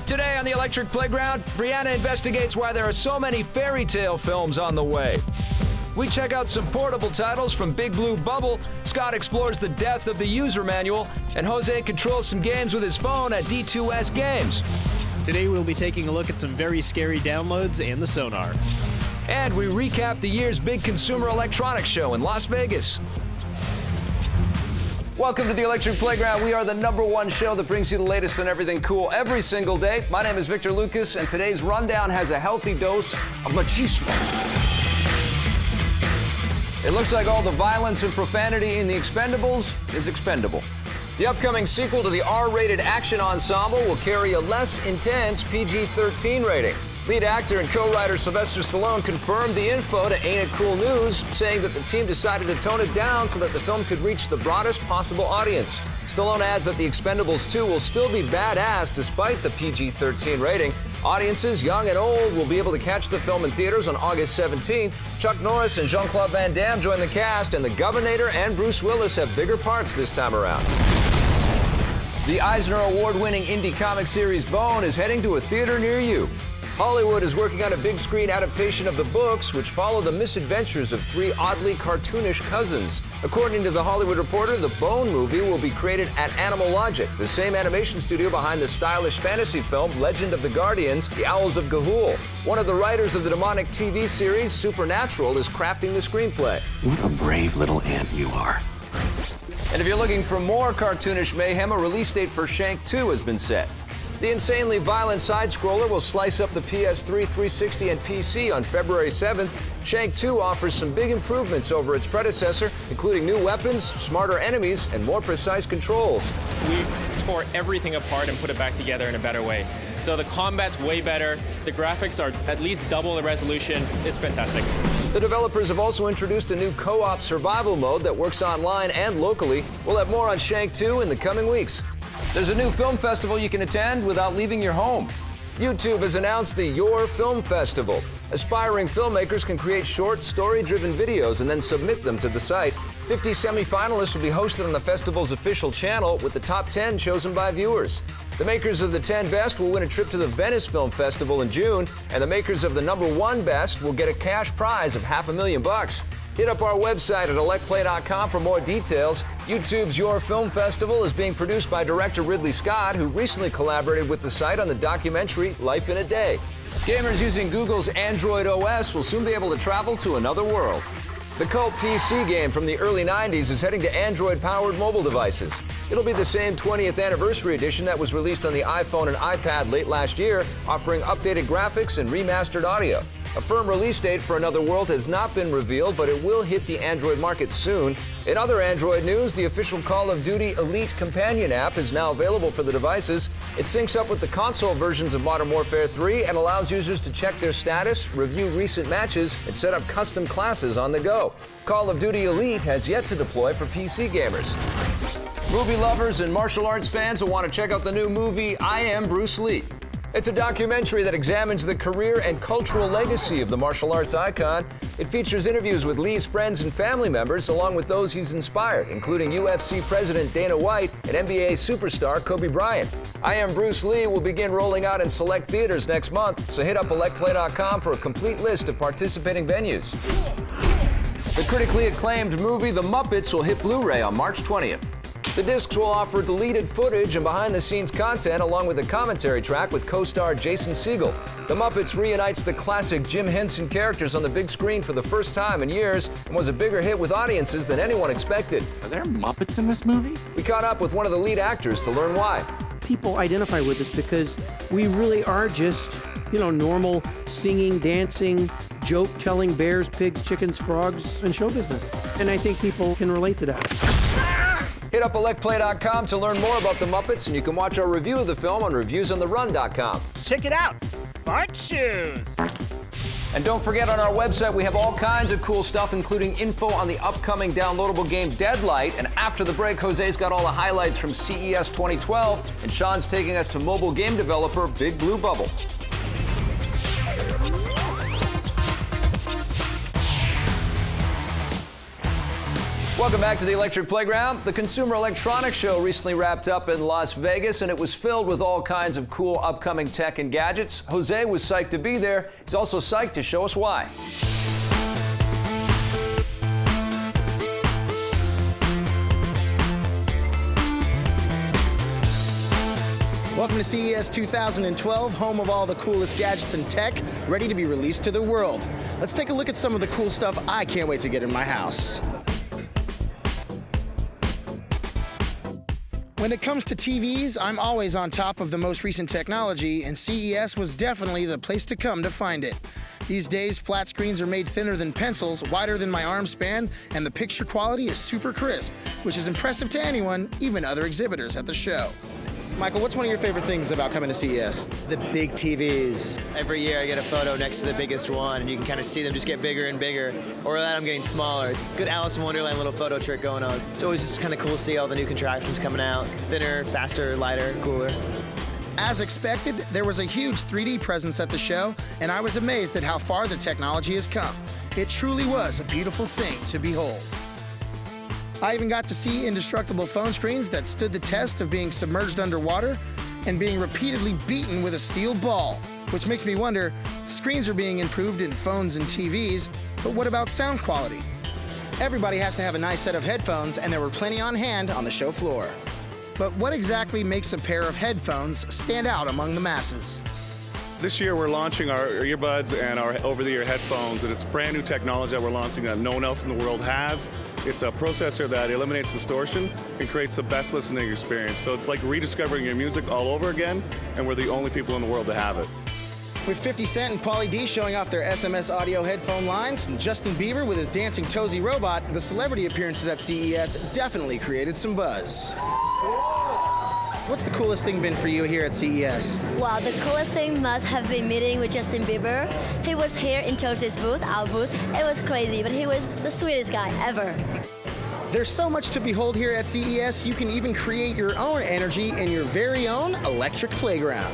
Today on the Electric Playground, Briana investigates why there are so many fairy tale films on the way. We check out some portable titles from Big Blue Bubble, Scott explores the death of the user manual, and Jose controls some games with his phone at D2S Games. Today we'll be taking a look at some very scary downloads and the sonar. And we recap the year's big consumer electronics show in Las Vegas. Welcome to the Electric Playground. We are the #1 show that brings you the latest on everything cool every single day. My name is Victor Lucas, and today's rundown has a healthy dose of machismo. It looks like all the violence and profanity in the Expendables is expendable. The upcoming sequel to the R-rated action ensemble will carry a less intense PG-13 rating. Lead actor and co-writer Sylvester Stallone confirmed the info to Ain't It Cool News, saying that the team decided to tone it down so that the film could reach the broadest possible audience. Stallone adds that The Expendables 2 will still be badass despite the PG-13 rating. Audiences, young and old, will be able to catch the film in theaters on August 17th. Chuck Norris and Jean-Claude Van Damme join the cast, and the Governator and Bruce Willis have bigger parts this time around. The Eisner Award-winning indie comic series Bone is heading to a theater near you. Hollywood is working on a big screen adaptation of the books, which follow the misadventures of 3 oddly cartoonish cousins. According to The Hollywood Reporter, the Bone movie will be created at Animal Logic, the same animation studio behind the stylish fantasy film Legend of the Guardians, The Owls of Ga'Hoole. One of the writers of the demonic TV series Supernatural is crafting the screenplay. What a brave little ant you are. And if you're looking for more cartoonish mayhem, a release date for Shank 2 has been set. The insanely violent side-scroller will slice up the PS3, 360, and PC on February 7th. Shank 2 offers some big improvements over its predecessor, including new weapons, smarter enemies, and more precise controls. We tore everything apart and put it back together in a better way. So the combat's way better, the graphics are at least double the resolution. It's fantastic. The developers have also introduced a new co-op survival mode that works online and locally. We'll have more on Shank 2 in the coming weeks. There's a new film festival you can attend without leaving your home. YouTube has announced the Your Film Festival. Aspiring filmmakers can create short, story-driven videos and then submit them to the site. 50 semi-finalists will be hosted on the festival's official channel, with the top 10 chosen by viewers. The makers of the 10 best will win a trip to the Venice Film Festival in June, and the makers of the #1 best will get a cash prize of $500,000. Hit up our website at electplay.com for more details. YouTube's Your Film Festival is being produced by director Ridley Scott, who recently collaborated with the site on the documentary Life in a Day. Gamers using Google's Android OS will soon be able to travel to another world. The cult PC game from the early 90s is heading to Android-powered mobile devices. It'll be the same 20th anniversary edition that was released on the iPhone and iPad late last year, offering updated graphics and remastered audio. A firm release date for Another World has not been revealed, but it will hit the Android market soon. In other Android news, the official Call of Duty Elite companion app is now available for the devices. It syncs up with the console versions of Modern Warfare 3 and allows users to check their status, review recent matches, and set up custom classes on the go. Call of Duty Elite has yet to deploy for PC gamers. Movie lovers and martial arts fans will want to check out the new movie I Am Bruce Lee. It's a documentary that examines the career and cultural legacy of the martial arts icon. It features interviews with Lee's friends and family members, along with those he's inspired, including UFC President Dana White and NBA superstar Kobe Bryant. I Am Bruce Lee will begin rolling out in select theaters next month, so hit up electplay.com for a complete list of participating venues. The critically acclaimed movie The Muppets will hit Blu-ray on March 20th. The discs will offer deleted footage and behind-the-scenes content, along with a commentary track with co-star Jason Segel. The Muppets reunites the classic Jim Henson characters on the big screen for the first time in years and was a bigger hit with audiences than anyone expected. Are there Muppets in this movie? We caught up with one of the lead actors to learn why. People identify with us because we really are just, normal singing, dancing, joke-telling bears, pigs, chickens, frogs, and show business. And I think people can relate to that. Hit up electplay.com to learn more about the Muppets, and you can watch our review of the film on reviewsontherun.com. Check it out. Fart shoes. And don't forget, on our website, we have all kinds of cool stuff, including info on the upcoming downloadable game Deadlight. And after the break, Jose's got all the highlights from CES 2012, and Shaun's taking us to mobile game developer Big Blue Bubble. Welcome back to the Electric Playground. The Consumer Electronics Show recently wrapped up in Las Vegas, and it was filled with all kinds of cool upcoming tech and gadgets. Jose was psyched to be there. He's also psyched to show us why. Welcome to CES 2012, home of all the coolest gadgets and tech, ready to be released to the world. Let's take a look at some of the cool stuff I can't wait to get in my house. When it comes to TVs, I'm always on top of the most recent technology, and CES was definitely the place to come to find it. These days, flat screens are made thinner than pencils, wider than my arm span, and the picture quality is super crisp, which is impressive to anyone, even other exhibitors at the show. Michael, what's one of your favorite things about coming to CES? The big TVs. Every year I get a photo next to the biggest one, and you can kind of see them just get bigger and bigger, or that I'm getting smaller. Good Alice in Wonderland little photo trick going on. It's always just kind of cool to see all the new contraptions coming out. Thinner, faster, lighter, cooler. As expected, there was a huge 3D presence at the show, and I was amazed at how far the technology has come. It truly was a beautiful thing to behold. I even got to see indestructible phone screens that stood the test of being submerged underwater and being repeatedly beaten with a steel ball, which makes me wonder, screens are being improved in phones and TVs, but what about sound quality? Everybody has to have a nice set of headphones, and there were plenty on hand on the show floor. But what exactly makes a pair of headphones stand out among the masses? This year we're launching our earbuds and our over-the-ear headphones, and it's brand new technology that we're launching that no one else in the world has. It's a processor that eliminates distortion and creates the best listening experience. So it's like rediscovering your music all over again, and we're the only people in the world to have it. With 50 Cent and Pauly D showing off their SMS audio headphone lines, and Justin Bieber with his dancing Tozy robot, the celebrity appearances at CES definitely created some buzz. What's the coolest thing been for you here at CES? Wow, the coolest thing must have been meeting with Justin Bieber. He was here in Tozy's booth, our booth. It was crazy, but he was the sweetest guy ever. There's so much to behold here at CES, you can even create your own energy in your very own electric playground.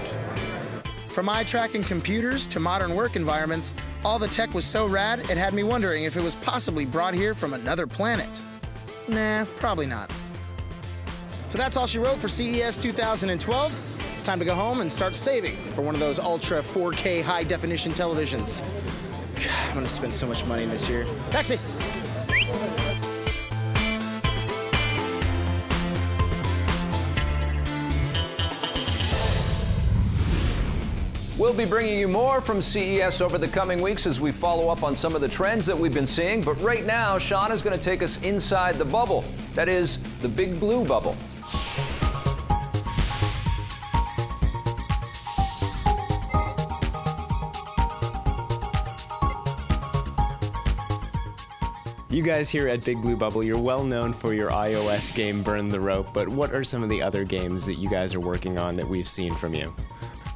From eye tracking computers to modern work environments, all the tech was so rad, it had me wondering if it was possibly brought here from another planet. Nah, probably not. So that's all she wrote for CES 2012. It's time to go home and start saving for one of those ultra 4K high definition televisions. God, I'm gonna spend so much money this year. Taxi! We'll be bringing you more from CES over the coming weeks as we follow up on some of the trends that we've been seeing. But right now, Shaun is going to take us inside the bubble. That is, the big blue bubble. You guys here at Big Blue Bubble, you're well known for your iOS game Burn the Rope, but what are some of the other games that you guys are working on that we've seen from you?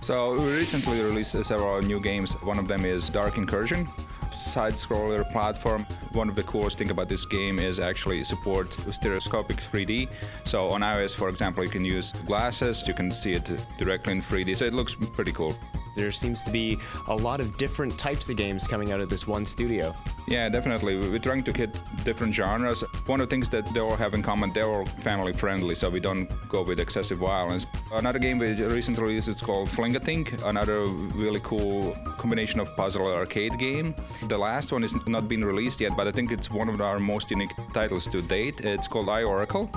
So we recently released several new games. One of them is Dark Incursion, side-scroller platform. One of the coolest things about this game is actually support stereoscopic 3D. So on iOS, for example, you can use glasses, you can see it directly in 3D, so it looks pretty cool. There seems to be a lot of different types of games coming out of this one studio. Yeah, definitely. We're trying to hit different genres. One of the things that they all have in common, they're all family friendly, so we don't go with excessive violence. Another game we recently released is called Fling-a-Ting, another really cool combination of puzzle arcade game. The last one is not been released yet, but I think it's one of our most unique titles to date. It's called iOracle.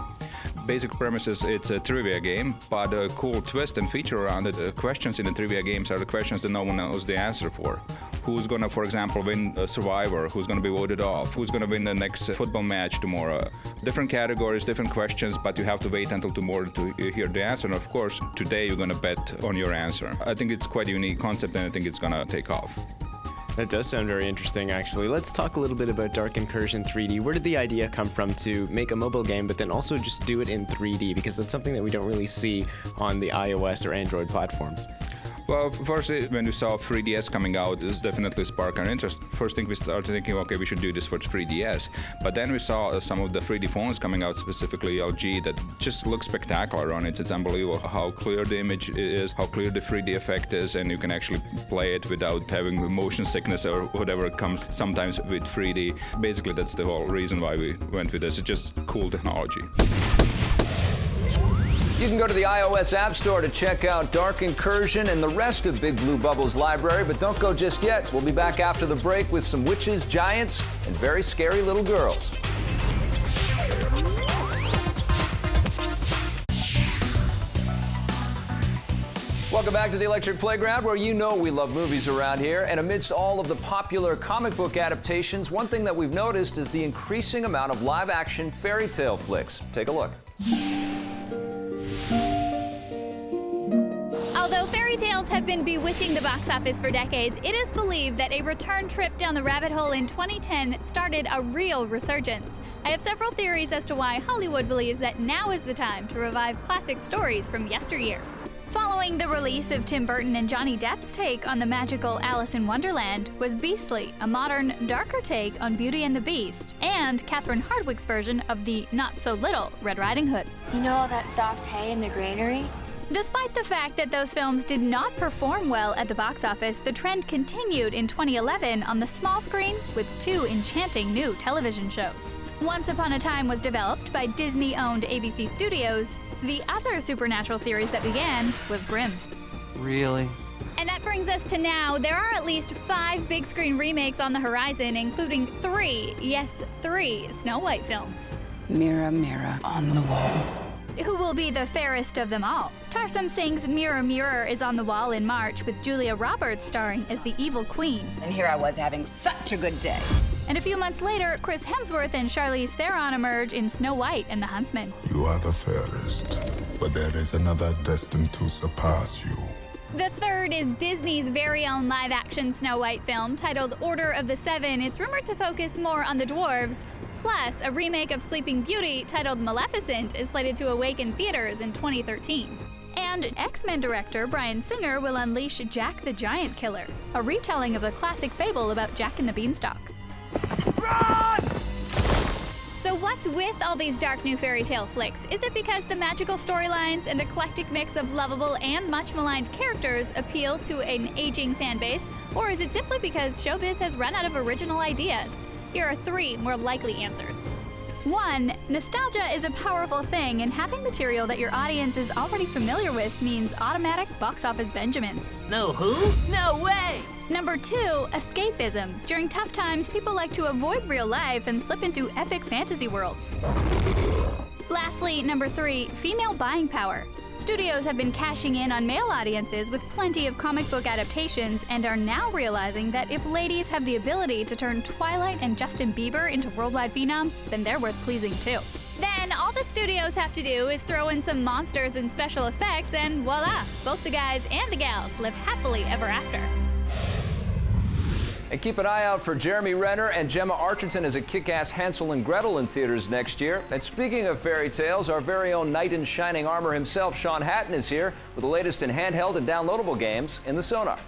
Basic premises, it's a trivia game, but a cool twist and feature around it, the questions in the trivia games are the questions that no one knows the answer for. Who's gonna, for example, win a Survivor? Who's gonna be voted off? Who's gonna win the next football match tomorrow? Different categories, different questions, but you have to wait until tomorrow to hear the answer. And of course, today you're gonna bet on your answer. I think it's quite a unique concept, and I think it's gonna take off. That does sound very interesting, actually. Let's talk a little bit about Dark Incursion 3D. Where did the idea come from to make a mobile game, but then also just do it in 3D? Because that's something that we don't really see on the iOS or Android platforms. Well, first, when we saw 3DS coming out, this definitely sparked our interest. First thing we started thinking, okay, we should do this for 3DS. But then we saw some of the 3D phones coming out, specifically LG, that just look spectacular on it. It's unbelievable how clear the image is, how clear the 3D effect is, and you can actually play it without having motion sickness or whatever comes sometimes with 3D. Basically, that's the whole reason why we went with this. It's just cool technology. You can go to the iOS App Store to check out Dark Incursion and the rest of Big Blue Bubble's library, but don't go just yet. We'll be back after the break with some witches, giants, and very scary little girls. Welcome back to the Electric Playground, where you know we love movies around here. And amidst all of the popular comic book adaptations, one thing that we've noticed is the increasing amount of live-action fairy tale flicks. Take a look. Although fairy tales have been bewitching the box office for decades, it is believed that a return trip down the rabbit hole in 2010 started a real resurgence. I have several theories as to why Hollywood believes that now is the time to revive classic stories from yesteryear. Following the release of Tim Burton and Johnny Depp's take on the magical Alice in Wonderland was Beastly, a modern, darker take on Beauty and the Beast, and Catherine Hardwicke's version of the not-so-little Red Riding Hood. You know all that soft hay in the granary? Despite the fact that those films did not perform well at the box office, the trend continued in 2011 on the small screen with two enchanting new television shows. Once Upon a Time was developed by Disney-owned ABC Studios. The other supernatural series that began was Grimm. Really? And that brings us to now. There are at least 5 big screen remakes on the horizon, including 3 Snow White films. Mirror, mirror on the wall. Who will be the fairest of them all? Tarsem Singh's Mirror, Mirror is on the wall in March, with Julia Roberts starring as the evil queen. And here I was having such a good day. And a few months later, Chris Hemsworth and Charlize Theron emerge in Snow White and the Huntsman. You are the fairest, but there is another destined to surpass you. The third is Disney's very own live-action Snow White film titled Order of the Seven. It's rumored to focus more on the dwarves. Plus, a remake of Sleeping Beauty titled Maleficent is slated to awaken theaters in 2013. And X-Men director Bryan Singer will unleash Jack the Giant Killer, a retelling of the classic fable about Jack and the Beanstalk. Run! So what's with all these dark new fairy tale flicks? Is it because the magical storylines and eclectic mix of lovable and much maligned characters appeal to an aging fan base? Or is it simply because showbiz has run out of original ideas? Here are 3 more likely answers. 1. Nostalgia is a powerful thing, and having material that your audience is already familiar with means automatic box office Benjamins. Snow who? No way! Number 2, escapism. During tough times, people like to avoid real life and slip into epic fantasy worlds. Lastly, number 3, female buying power. Studios have been cashing in on male audiences with plenty of comic book adaptations and are now realizing that if ladies have the ability to turn Twilight and Justin Bieber into worldwide phenoms, then they're worth pleasing too. Then all the studios have to do is throw in some monsters and special effects, and voila, both the guys and the gals live happily ever after. And keep an eye out for Jeremy Renner and Gemma Arterton as a kick-ass Hansel and Gretel in theaters next year. And speaking of fairy tales, our very own knight in shining armor himself, Sean Hatton, is here with the latest in handheld and downloadable games in the Sonar.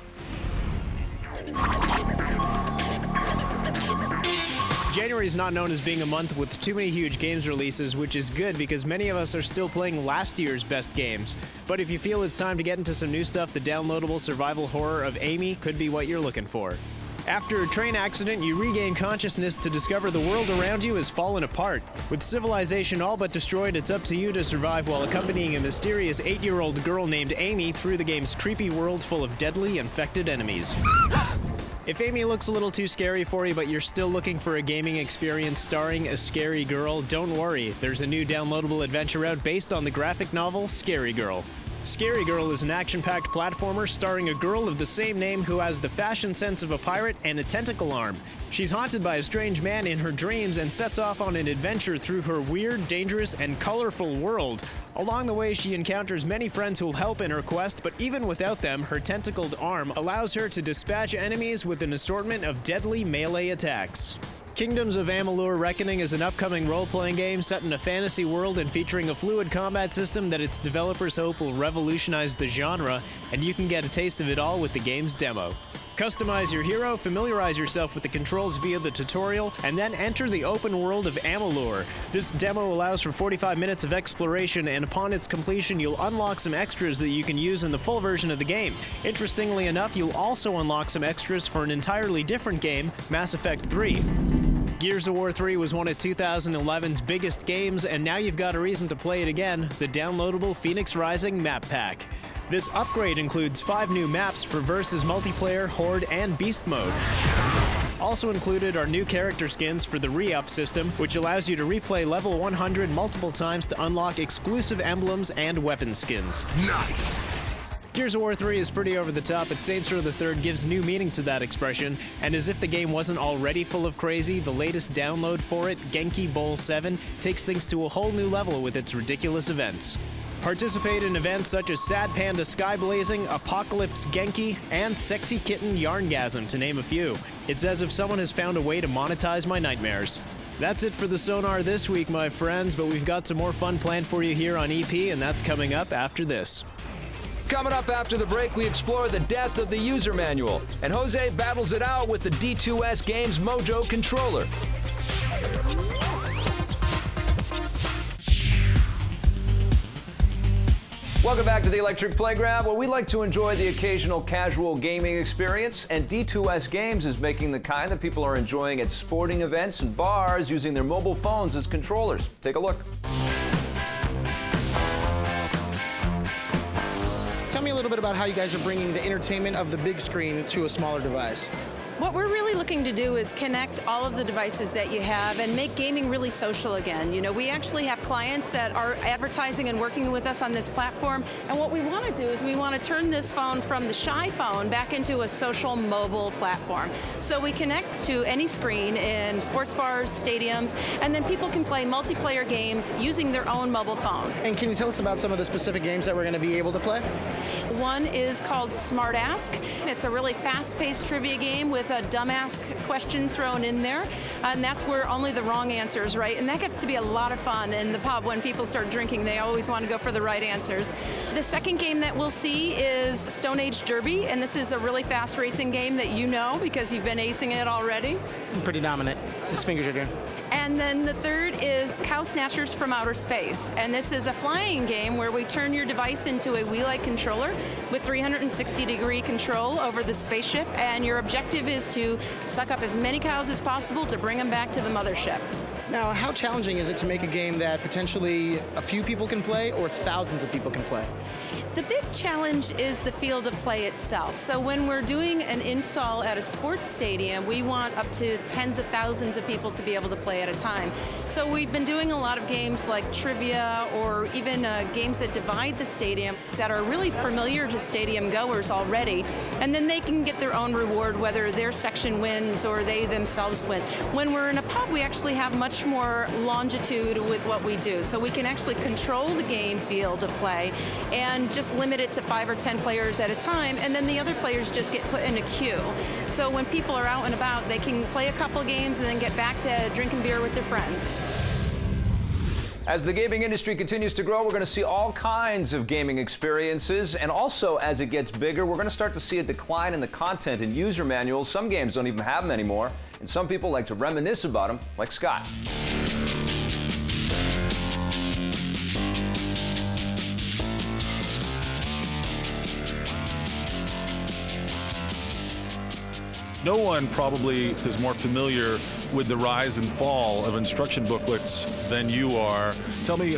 January is not known as being a month with too many huge games releases, which is good because many of us are still playing last year's best games. But if you feel it's time to get into some new stuff, the downloadable survival horror of Amy could be what you're looking for. After a train accident, you regain consciousness to discover the world around you has fallen apart. With civilization all but destroyed, it's up to you to survive while accompanying a mysterious 8-year-old girl named Amy through the game's creepy world full of deadly, infected enemies. If Amy looks a little too scary for you, but you're still looking for a gaming experience starring a scary girl, don't worry. There's a new downloadable adventure out based on the graphic novel Scary Girl. Scary Girl is an action-packed platformer starring a girl of the same name who has the fashion sense of a pirate and a tentacle arm. She's haunted by a strange man in her dreams and sets off on an adventure through her weird, dangerous, and colorful world. Along the way, she encounters many friends who'll help in her quest, but even without them, her tentacled arm allows her to dispatch enemies with an assortment of deadly melee attacks. Kingdoms of Amalur Reckoning is an upcoming role-playing game set in a fantasy world and featuring a fluid combat system that its developers hope will revolutionize the genre, and you can get a taste of it all with the game's demo. Customize your hero, familiarize yourself with the controls via the tutorial, and then enter the open world of Amalur. This demo allows for 45 minutes of exploration, and upon its completion, you'll unlock some extras that you can use in the full version of the game. Interestingly enough, you'll also unlock some extras for an entirely different game, Mass Effect 3. Gears of War 3 was one of 2011's biggest games, and now you've got a reason to play it again, the downloadable Phoenix Rising map pack. This upgrade includes 5 new maps for Versus multiplayer, Horde, and Beast mode. Also included are new character skins for the re-up system, which allows you to replay level 100 multiple times to unlock exclusive emblems and weapon skins. Nice! Gears of War 3 is pretty over the top, but Saints Row the Third gives new meaning to that expression, and as if the game wasn't already full of crazy, the latest download for it, Genki Bowl 7, takes things to a whole new level with its ridiculous events. Participate in events such as Sad Panda Skyblazing, Apocalypse Genki, and Sexy Kitten Yarngasm, to name a few. It's as if someone has found a way to monetize my nightmares. That's it for the Sonar this week, my friends, but we've got some more fun planned for you here on EP, and that's coming up after this. Coming up after the break, we explore the death of the user manual, and Jose battles it out with the D2S Games Mojo controller. Welcome back to the Electric Playground, where we like to enjoy the occasional casual gaming experience, and D2S Games is making the kind that people are enjoying at sporting events and bars using their mobile phones as controllers. Take a look. Tell me a little bit about how you guys are bringing the entertainment of the big screen to a smaller device. What we're really looking to do is connect all of the devices that you have and make gaming really social again. You know, we actually have clients that are advertising and working with us on this platform, and what we want to do is we want to turn this phone from the shy phone back into a social mobile platform. So we connect to any screen in sports bars, stadiums, and then people can play multiplayer games using their own mobile phone. And can you tell us about some of the specific games that we're going to be able to play? One is called Smart Ask. It's a really fast-paced trivia game with a dumb ask question thrown in there, and that's where only the wrong answer is right, and that gets to be a lot of fun in the pub. When people start drinking, they always want to go for the right answers. The second game that we'll see is Stone Age Derby, and this is a really fast racing game that you know because you've been acing it already. I'm pretty dominant. His fingers are doing. And then the third is Cow Snatchers from Outer Space. And this is a flying game where we turn your device into a Wii-like controller with 360-degree control over the spaceship. And your objective is to suck up as many cows as possible to bring them back to the mothership. Now, how challenging is it to make a game that potentially a few people can play or thousands of people can play? The big challenge is the field of play itself. So when we're doing an install at a sports stadium, we want up to tens of thousands of people to be able to play at a time. So we've been doing a lot of games like trivia or even games that divide the stadium that are really familiar to stadium goers already. And then they can get their own reward, whether their section wins or they themselves win. When we're in a pub, we actually have much more longitude with what we do. So we can actually control the game field of play and just limit it to 5 or 10 players at a time, and then the other players just get put in a queue. So when people are out and about, they can play a couple games and then get back to drinking beer with their friends. As the gaming industry continues to grow, we're going to see all kinds of gaming experiences, and also as it gets bigger, we're going to start to see a decline in the content and user manuals. Some games don't even have them anymore, and some people like to reminisce about them, like Scott. No one probably is more familiar with the rise and fall of instruction booklets than you are. Tell me,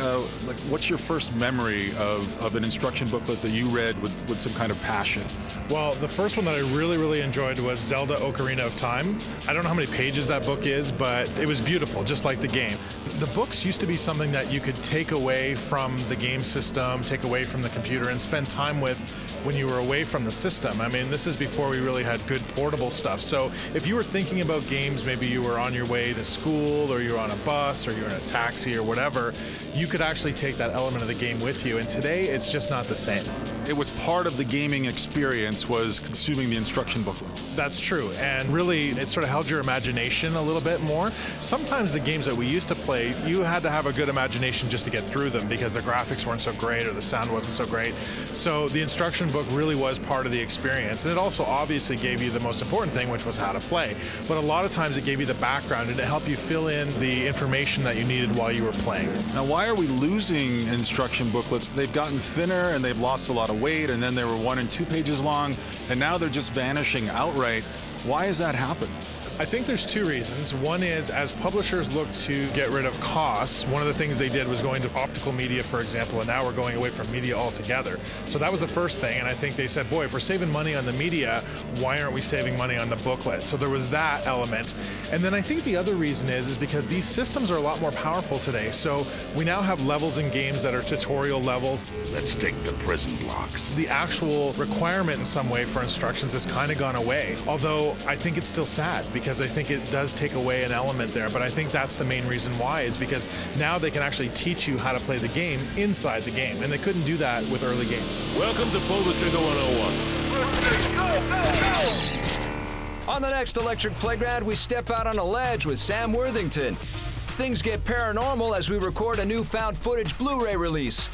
what's your first memory of an instruction booklet that you read with some kind of passion? Well, the first one that I really enjoyed was Zelda Ocarina of Time. I don't know how many pages that book is, but it was beautiful, just like the game. The books used to be something that you could take away from the game system, take away from the computer, and spend time with when you were away from the system. I mean, this is before we really had good portable stuff. So if you were thinking about games, maybe you were on your way to school, or you were on a bus, or you were in a taxi, or whatever, you could actually take that element of the game with you. And today, it's just not the same. it was part of the gaming experience was consuming the instruction booklet. That's true, and really it sort of held your imagination a little bit more. Sometimes the games that we used to play, you had to have a good imagination just to get through them because the graphics weren't so great or the sound wasn't so great. So the instruction book really was part of the experience, and it also obviously gave you the most important thing, which was how to play. But a lot of times it gave you the background and it helped you fill in the information that you needed while you were playing. Now, why are we losing instruction booklets? They've gotten thinner and they've lost a lot of weight, and then they were 1 and 2 pages long, and now they're just vanishing outright. Why has that happened? I think there's two reasons. One is, as publishers look to get rid of costs, one of the things they did was going to optical media, for example, and now we're going away from media altogether. So that was the first thing, and I think they said, boy, if we're saving money on the media, why aren't we saving money on the booklet? So there was that element. And then I think the other reason is because these systems are a lot more powerful today. So we now have levels in games that are tutorial levels. Let's take the prison blocks. The actual requirement in some way for instructions has kind of gone away, although I think it's still sad because I think it does take away an element there. But I think that's the main reason why, is because now they can actually teach you how to play the game inside the game, and they couldn't do that with early games. Welcome to Pull the Trigger 101. On the next Electric Playground, we step out on a ledge with Sam Worthington. Things get paranormal as we record a new found footage Blu-ray release.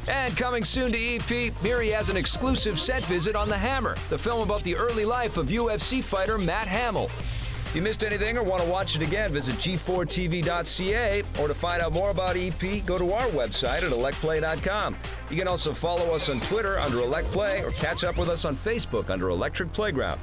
And coming soon to EP, Miri has an exclusive set visit on The Hammer, the film about the early life of UFC fighter Matt Hamill. If you missed anything or want to watch it again, visit g4tv.ca, or to find out more about EP, go to our website at electplay.com. You can also follow us on Twitter under electplay, or catch up with us on Facebook under Electric Playground.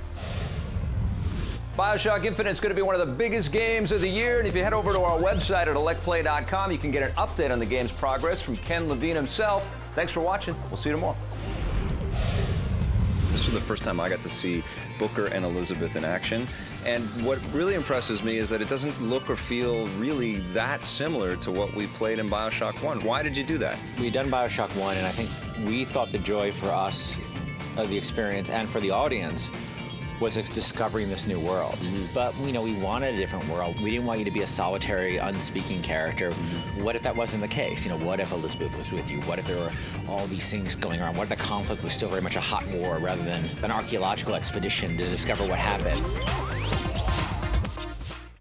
Bioshock Infinite is going to be one of the biggest games of the year, and if you head over to our website at electplay.com, you can get an update on the game's progress from Ken Levine himself. Thanks for watching. We'll see you tomorrow. This was the first time I got to see Booker and Elizabeth in action, and what really impresses me is that it doesn't look or feel really that similar to what we played in Bioshock 1. Why did you do that? We'd done Bioshock 1, and I think we thought the joy for us of the experience and for the audience was discovering this new world. But, you know, we wanted a different world. We didn't want you to be a solitary, unspeaking character. What if that wasn't the case? You know, what if Elizabeth was with you? What if there were all these things going on? What if the conflict was still very much a hot war rather than an archaeological expedition to discover what happened?